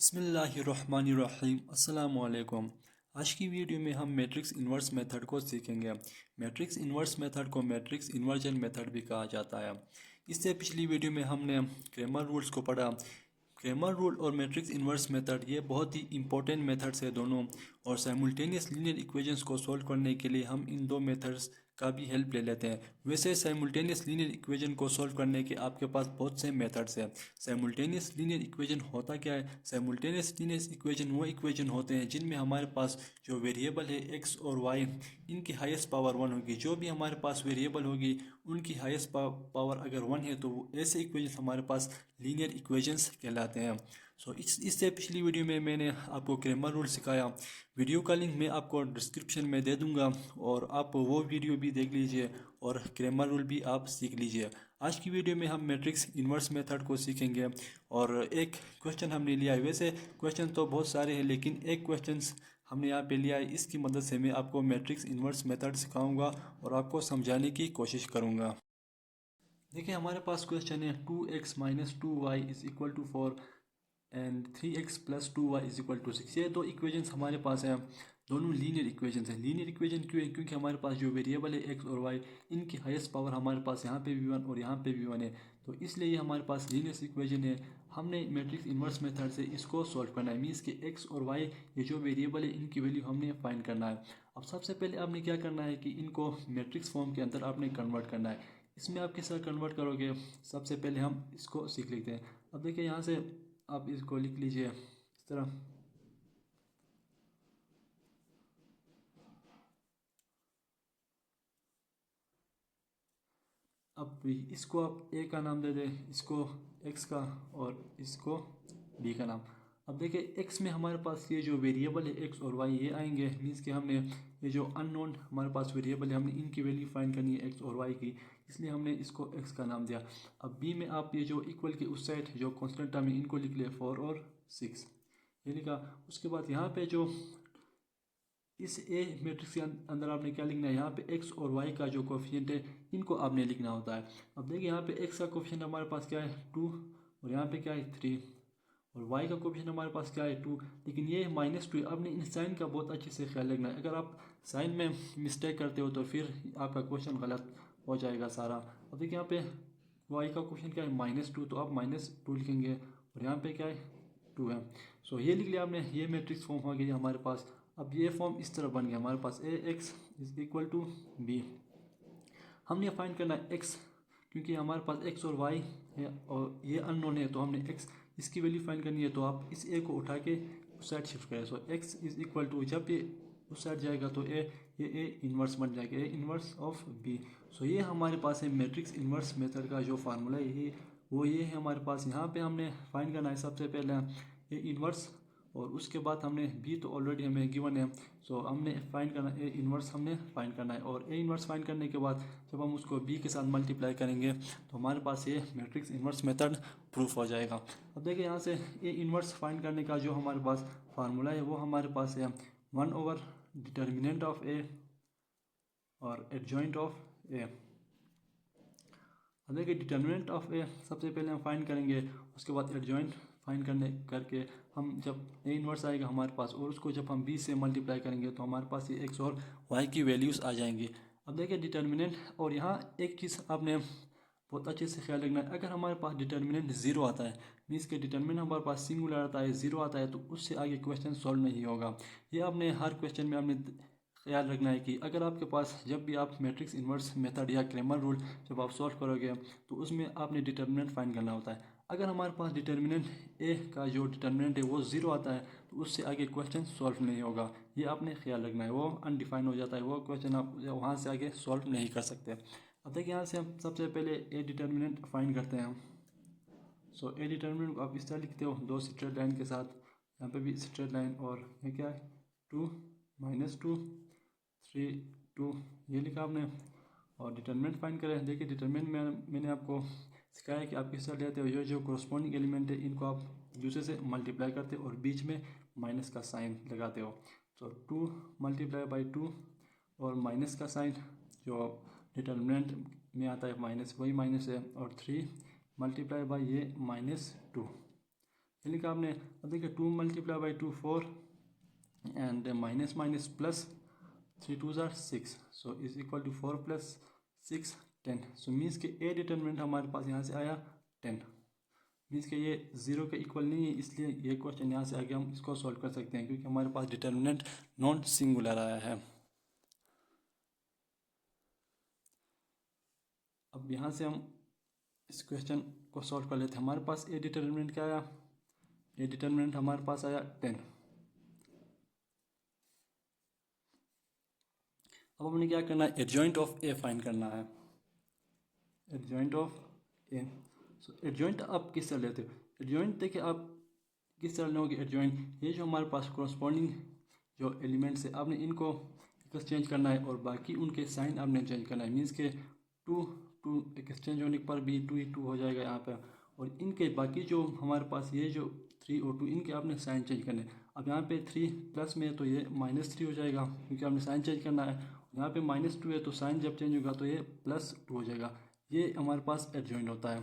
बिस्मिल्लाहिर्रहमानिर्रहीम अस्सलाम वालेकुम। आज की वीडियो में हम मैट्रिक्स इन्वर्स मेथड को सीखेंगे। मैट्रिक्स इन्वर्स मेथड को मैट्रिक्स इन्वर्जन मेथड भी कहा जाता है। इससे पिछली वीडियो में हमने क्रैमर रूल्स को पढ़ा। क्रैमर रूल और मैट्रिक्स इन्वर्स मेथड ये बहुत ही इंपॉर्टेंट मेथड्स है दोनों, और साइमल्टेनियस लीनियर इक्वेशंस को सॉल्व करने के लिए हम इन दो मेथड्स का भी हेल्प ले लेते हैं। वैसे साइमल्टेनियस लीनियर इक्वेशन को सॉल्व करने के आपके पास बहुत से मेथड्स हैं। साइमल्टेनियस लीनियर इक्वेशन होता क्या है? साइमल्टेनियस लीनियर इक्वेशन वो इक्वेशन होते हैं जिनमें हमारे पास जो वेरिएबल है एक्स और वाई, इनकी हाईएस्ट पावर वन होगी। जो भी हमारे पास वेरिएबल होगी उनकी हाईएस्ट पावर अगर वन है तो ऐसे इक्वेशन हमारे पास लीनियर इक्वेशंस कहलाते हैं। इससे पिछली वीडियो में मैंने आपको क्रैमर रूल सिखाया। वीडियो का लिंक मैं आपको डिस्क्रिप्शन में दे दूंगा और आप वो वीडियो भी देख लीजिए और क्रैमर रूल भी आप सीख लीजिए। आज की वीडियो में हम मैट्रिक्स इन्वर्स मेथड को सीखेंगे और एक क्वेश्चन हमने लिया है। वैसे क्वेश्चन तो बहुत सारे हैं लेकिन एक क्वेश्चन हमने यहाँ पे लिया है। इसकी मदद से मैं आपको मैट्रिक्स इन्वर्स मेथड सिखाऊंगा और आपको समझाने की कोशिश करूँगा। देखिए हमारे पास क्वेश्चन है 2x minus 2y is equal to 4 and 3x plus 2y is equal to 6। ये दो इक्वेशंस हमारे पास हैं, दोनों लीनियर इक्वेशंस हैं। लीनियर इक्वेशन क्यों है? क्योंकि हमारे पास जो वेरिएबल है x और y, इनकी हाईएस्ट पावर हमारे पास यहाँ पे भी वन और यहाँ पे भी वन है, तो इसलिए ये हमारे पास लीनियर इक्वेशन है। हमने मैट्रिक्स इन्वर्स मेथड से इसको सॉल्व करना है। मीन्स कि x और y ये जो वेरिएबल है इनकी वैल्यू हमने फाइंड करना है। अब सबसे पहले आपने क्या करना है कि इनको मैट्रिक्स फॉर्म के अंदर आपने कन्वर्ट करना है। इसमें आप किस तरह कन्वर्ट करोगे? सबसे पहले हम इसको सीख लेते हैं। अब देखिए यहाँ से आप इसको लिख लीजिए इस तरह। अब इसको आप ए का नाम दे दें, इसको एक्स का और इसको बी का नाम। अब देखिए एक्स में हमारे पास ये जो वेरिएबल है एक्स और वाई ये आएंगे। मीन्स कि हमने ये जो अननोन हमारे पास वेरिएबल है हमने इनकी वैल्यू फाइंड करनी है एक्स और वाई की, इसलिए हमने इसको एक्स का नाम दिया। अब बी में आप ये जो इक्वल के उस साइड जो कॉन्स्टेंट टर्म है इनको लिख लिया 4 और 6 ये लिखा। उसके बाद यहाँ पे जो इस ए मैट्रिक्स के अंदर आपने क्या लिखना है? यहाँ पे एक्स और वाई का जो कोफिशिएंट है इनको आपने लिखना होता है। अब देखिए यहाँ पे एक्स का कोफिशिएंट हमारे पास क्या है 2 और यहाँ पे क्या है 3 और वाई का कोफिशिएंट हमारे पास क्या है 2, लेकिन ये -2 है। आपने इन साइन का बहुत अच्छे से ख्याल रखना है। अगर आप साइन में मिस्टेक करते हो तो फिर आपका क्वेश्चन गलत हो जाएगा सारा। अब देखिए यहाँ पे वाई का कोफिशिएंट क्या है -2, तो आप -2 लिखेंगे और यहाँ पे क्या है 2 है। ये लिख लिया आपने। ये मैट्रिक्स फॉर्म हो गया हमारे पास। अब ये फॉर्म इस तरह बन गया हमारे पास a x is equal to b. हमने फाइंड करना है एक्स, क्योंकि हमारे पास एक्स और वाई है और ये अननोन है, तो हमने एक्स इसकी वैल्यू फाइंड करनी है। तो आप इस ए को उठा के उस साइड शिफ्ट करें। एक्स इज इक्वल टू, जब ये उस साइड जाएगा तो ए इन्वर्स बन जाएगा, ए इन्वर्स ऑफ बी। ये हमारे पास है मैट्रिक्स इन्वर्स मेथड का जो फार्मूला है ये है हमारे पास। यहाँ पे हमने फाइंड करना है सबसे पहले ए इन्वर्स, और उसके बाद हमने बी तो ऑलरेडी हमें गिवन है, हमने फाइंड करना ए इन्वर्स हमने फाइंड करना है। और ए इन्वर्स फाइंड करने के बाद जब हम उसको बी के साथ मल्टीप्लाई करेंगे तो हमारे पास ये मैट्रिक्स इन्वर्स मेथड प्रूफ हो जाएगा। अब देखिए यहाँ से ए इन्वर्स फाइंड करने का जो हमारे पास फार्मूला है वो हमारे पास है 1 ओवर डिटर्मिनेंट ऑफ ए और एडजॉइंट ऑफ ए। अब देखिए डिटर्मिनेंट ऑफ ए सबसे पहले हम फाइंड करेंगे, उसके बाद एडजॉइंट फाइंड करके हम जब ए इन्वर्स आएगा हमारे पास और उसको जब हम बी से मल्टीप्लाई करेंगे तो हमारे पास ये एक्स और वाई की वैल्यूज़ आ जाएंगी। अब देखिए डिटर्मिनेंट, और यहाँ एक चीज़ आपने बहुत अच्छे से ख्याल रखना है। अगर हमारे पास डिटर्मिनेंट 0 आता है, मीन्स के डिटर्मिनेंट हमारे पास सिंगुलर आता है 0 आता है, तो उससे आगे क्वेश्चन सॉल्व नहीं होगा। ये आपने हर क्वेश्चन में आपने ख्याल रखना है कि अगर आपके पास जब भी आप मैट्रिक्स इन्वर्स मेथड या क्रैमर रूल जब आप सॉल्व करोगे तो उसमें आपने डिटर्मिनेंट फाइंड करना होता है। अगर हमारे पास डिटर्मिनेंट ए का जो डिटर्मिनेंट है वो 0 आता है तो उससे आगे क्वेश्चन सॉल्व नहीं होगा। ये आपने ख्याल रखना है, वो अनडिफाइंड हो जाता है, वो क्वेश्चन आप वहाँ से आगे सॉल्व नहीं कर सकते। अब देखिए यहाँ से हम सबसे पहले ए डिटर्मिनेंट फाइंड करते हैं। ए डिटर्मिनेंट को आप इस तरह लिखते हो दो स्ट्रेट लाइन के साथ, यहाँ पे भी स्ट्रेट लाइन, और ये क्या है 2 -2 3 2 ये लिखा आपने। और डिटर्मिनेंट फाइंड करें। देखिए डिटर्मिनेंट में मैंने आपको सिखाया है कि आप किस तरह लेते हो, जो कोरस्पॉन्डिंग एलिमेंट है इनको आप दूसरे से मल्टीप्लाई करते हो और बीच में माइनस का साइन लगाते हो। 2 × 2 और माइनस का साइन जो डिटर्मिनेंट में आता है माइनस, वही माइनस है, और 3 × ये -2 ये लिखा आपने। अब देखिए 2 multiply by 2 4 and minus minus plus 3 2 ज़ार 6, so is equal to 4 plus 6 10। So means के ए डिटर्मिनेंट हमारे पास यहाँ से आया 10। मीन्स के ये 0 के इक्वल नहीं है, इसलिए ये क्वेश्चन यहाँ से आगे हम इसको सॉल्व कर सकते हैं क्योंकि हमारे पास डिटर्मिनेंट नॉन सिंगुलर आया है। अब यहाँ से हम इस क्वेश्चन को सॉल्व कर लेते हैं। हमारे पास ए डिटर्मिनेंट क्या आया? ए डिटर्मिनेंट हमारे पास आया 10। अब हमने क्या करना है? एडजॉइंट ऑफ ए फाइंड करना है। Adjoint of A. So adjoint आप किस तरह लेते हो? एडजॉइंट देखिए आप किस तरह लोगे एडजॉइंट, ये जो हमारे पास कोरस्पॉन्डिंग जो एलिमेंट्स है आपने इनको एक्सचेंज करना है और बाकी उनके साइन आपने चेंज करना है। मीन्स के 2 2 एक्सचेंज होने पर भी 2 ही 2 हो जाएगा यहाँ पे, और इनके बाकी जो हमारे पास ये जो 3 और 2 इनके आपने साइन चेंज करने हैं। अब यहाँ पे 3 प्लस में है तो ये -3 हो जाएगा क्योंकि आपने साइन चेंज करना है। यहाँ पे -2 है तो साइन जब चेंज होगा तो ये +2 हो जाएगा। ये हमारे पास एडजॉइंट होता है।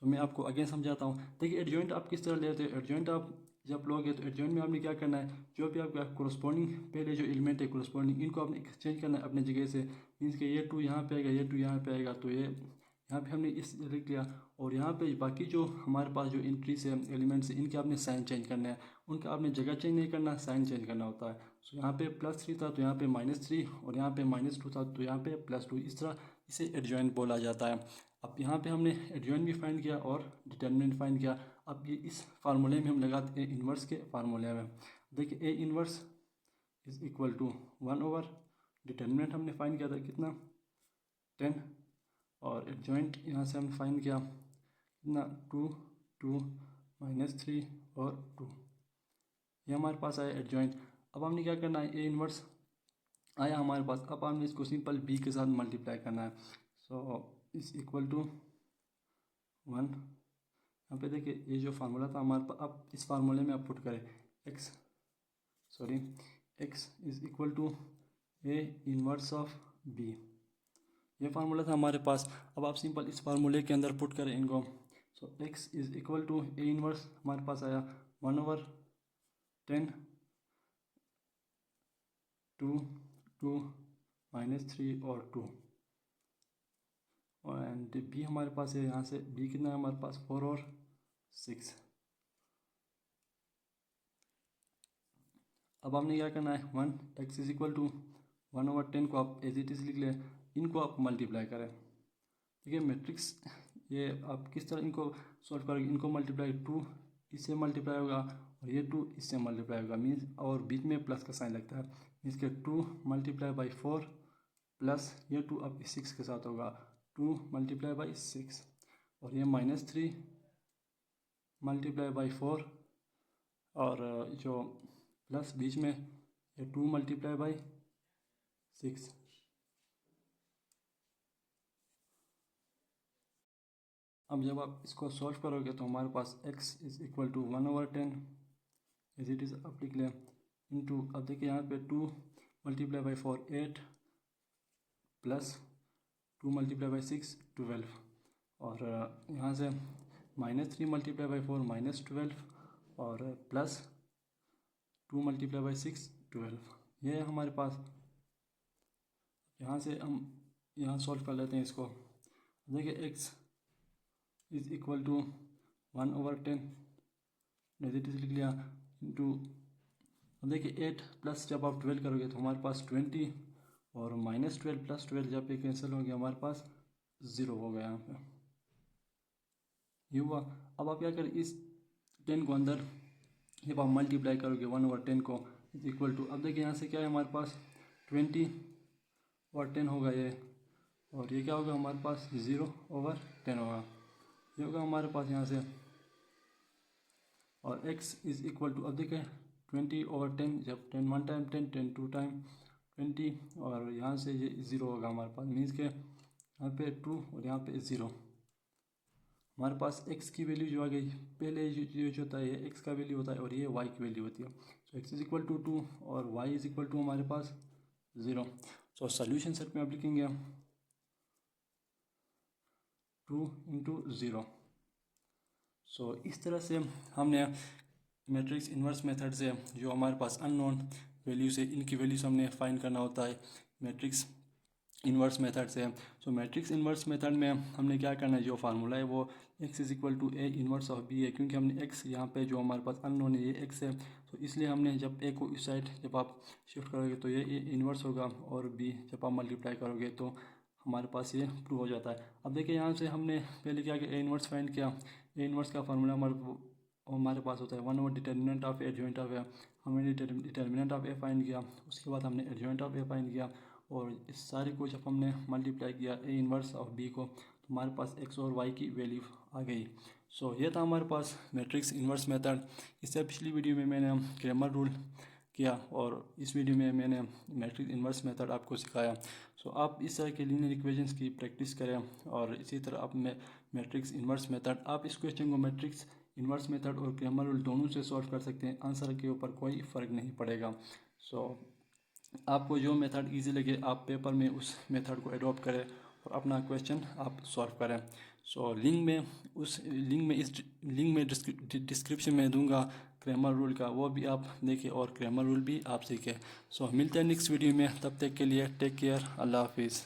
तो मैं आपको अगेन समझाता हूँ। देखिए एडजॉइंट आप किस तरह लेते हो? एडजॉइंट आप जब लोगे तो एडजॉइंट में आपने क्या करना है, जो भी आपका कोरस्पॉन्डिंग पहले जो एलिमेंट है कोरस्पॉन्डिंग इनको आपने एक्सचेंज करना है अपने जगह से। मीन्स कि ये 2 यहाँ पे आएगा, ये 2 यहाँ पे आएगा, तो ये यहाँ पे हमने इस लिख लिया। और यहाँ पे बाकी जो हमारे पास जो एंट्रीज है एलिमेंट्स है इनके आपने साइन चेंज करना है। उनका आपने जगह चेंज नहीं करना, साइन चेंज करना होता है। सो यहाँ पे +3 था तो यहाँ पे -3, और यहाँ पे -2 था तो यहाँ पे +2। इस तरह इसे एडजॉइंट बोला जाता है। अब यहाँ पे हमने एडजॉइंट भी फाइंड किया और डिटर्मिनेंट फाइंड किया। अब ये इस फार्मूले में हम लगाते हैं इन्वर्स के फार्मूले में। देखिए A inverse is equal to 1/, determinant हमने फाइंड किया था कितना 10, और एडजॉइंट यहाँ से हमने फाइंड किया कितना 2 2 -3 और 2। ये हमारे पास आया एडजॉइंट। अब हमने क्या करना है, ए इन्वर्स आया हमारे पास। अब हमने इसको सिंपल बी के साथ मल्टीप्लाई करना है। So is equal to 1। यहाँ पे देखिए ये जो फार्मूला था हमारे पास, अब इस फार्मूले में आप पुट करें x is equal to a inverse of b। ये फार्मूला था हमारे पास। अब आप सिंपल इस फार्मूले के अंदर पुट करें इनको। सो x is equal to a inverse हमारे पास आया 1/10 2 2 -3 और 2, एंड b हमारे पास है यहाँ से b कितना है हमारे पास 4 और 6। अब हमने क्या करना है 1 x इज इक्वल टू 1/10 को आप एज इट इज़ लिख लें, इनको आप मल्टीप्लाई करें। ठीक है, मैट्रिक्स ये आप किस तरह इनको सॉल्व करोगे, इनको मल्टीप्लाई 2 इससे मल्टीप्लाई होगा और ये 2 इससे मल्टीप्लाई होगा। मीन्स और बीच में प्लस का साइन लगता है। मीन्स के 2 मल्टीप्लाई बाई 4 प्लस ये 2 अब 6 के साथ होगा 2 मल्टीप्लाई बाई 6, और ये -3 मल्टीप्लाई बाई 4 और जो प्लस बीच में ये 2 मल्टीप्लाई बाई 6। अब जब आप इसको सॉल्व करोगे तो हमारे पास x is equal to 1/10 as it is अब लिख लें इंटू, अब देखिए यहाँ पे 2 multiply by 4 8 plus 2 multiply by 6 12, और यहाँ से -3 मल्टीप्लाई बाई 4 -12 और प्लस 2 मल्टीप्लाई बाई 6 12। ये है हमारे पास। यहाँ से हम यहाँ सॉल्व कर लेते हैं इसको। देखिए x is equal to 1/10 as it is लिख लिया इंटू, अब देखिए 8 प्लस जब आप 12 करोगे तो हमारे पास 20, और -12 प्लस 12 जब ये कैंसिल हो गया हमारे पास 0 हो गया यहाँ पे। ये हुआ। अब आप क्या करें, इस 10 को अंदर जब आप मल्टीप्लाई करोगे 1/10 को इज इक्वल टू, अब देखिए यहाँ से क्या है हमारे पास 20/10 होगा ये, और ये क्या होगा हमारे पास 0/10 होगा। ये होगा हमारे पास यहाँ से, और x इज इक्वल टू, अब देखिए 20/10 जब 10 1 टाइम 10 10 2 टाइम 20, और यहाँ से ये 0 होगा हमारे पास। मीन्स के यहाँ पे 2 और यहाँ पे 0। हमारे पास x की वैल्यू जो आ गई, पहले जो होता है ये x का वैल्यू होता है और ये y की वैल्यू होती है। सो x इज इक्वल टू 2 और y इज इक्वल टू हमारे पास 0। सो सोल्यूशन सेट में आप लिखेंगे 2 × 0। सो इस तरह से हमने मैट्रिक्स इन्वर्स मेथड से जो हमारे पास अननोन वैल्यूज है इनकी वैल्यूज हमने फाइंड करना होता है मैट्रिक्स इन्वर्स मेथड से। सो मैट्रिक्स इन्वर्स मेथड में हमने क्या करना है, जो फार्मूला है वो x is equal to a inverse of B है, क्योंकि हमने x यहाँ पे जो हमारे पास अननोन है ये x है, तो इसलिए हमने जब a को इस साइड जब आप शिफ्ट करोगे तो ये a इन्वर्स होगा और b जब आप मल्टीप्लाई करोगे तो हमारे पास ये प्रूव हो जाता है। अब देखिए यहाँ से हमने पहले क्या किया, ए इन्वर्स फाइंड किया। ए इन्वर्स का फार्मूला हमारे पास होता है 1/, डिटर्मिनेंट ऑफ एडजॉइंट ऑफ ए। हमने डिटर्मिनेंट ऑफ ए फाइंड किया, उसके बाद हमने एडजॉइंट ऑफ ए फाइंड किया, और इस सारे को जब हमने मल्टीप्लाई किया ए इन्वर्स ऑफ बी को, तो हमारे पास एक्स और वाई की वैल्यू आ गई। सो ये था हमारे पास मैट्रिक्स इन्वर्स मेथड। इससे पिछली वीडियो में मैंने क्रैमर रूल किया और इस वीडियो में मैंने मैट्रिक्स इन्वर्स मेथड आपको सिखाया। सो आप इस तरह के लीनियर इक्वेशंस की प्रैक्टिस करें और इसी तरह आप मैट्रिक्स इन्वर्स मेथड, आप इस क्वेश्चन को मैट्रिक्स इन्वर्स मेथड और क्रैमर रूल दोनों से सॉल्व कर सकते हैं, आंसर के ऊपर कोई फ़र्क नहीं पड़ेगा। सो आपको जो मेथड इजी लगे आप पेपर में उस मेथड को एडॉप्ट करें और अपना क्वेश्चन आप सॉल्व करें। सो लिंक में डिस्क्रिप्शन में दूंगा क्रैमर रूल का, वो भी आप देखें और क्रैमर रूल भी आप सीखें। सो मिलते हैं नेक्स्ट वीडियो में, तब तक के लिए टेक केयर, अल्लाह हाफिज़।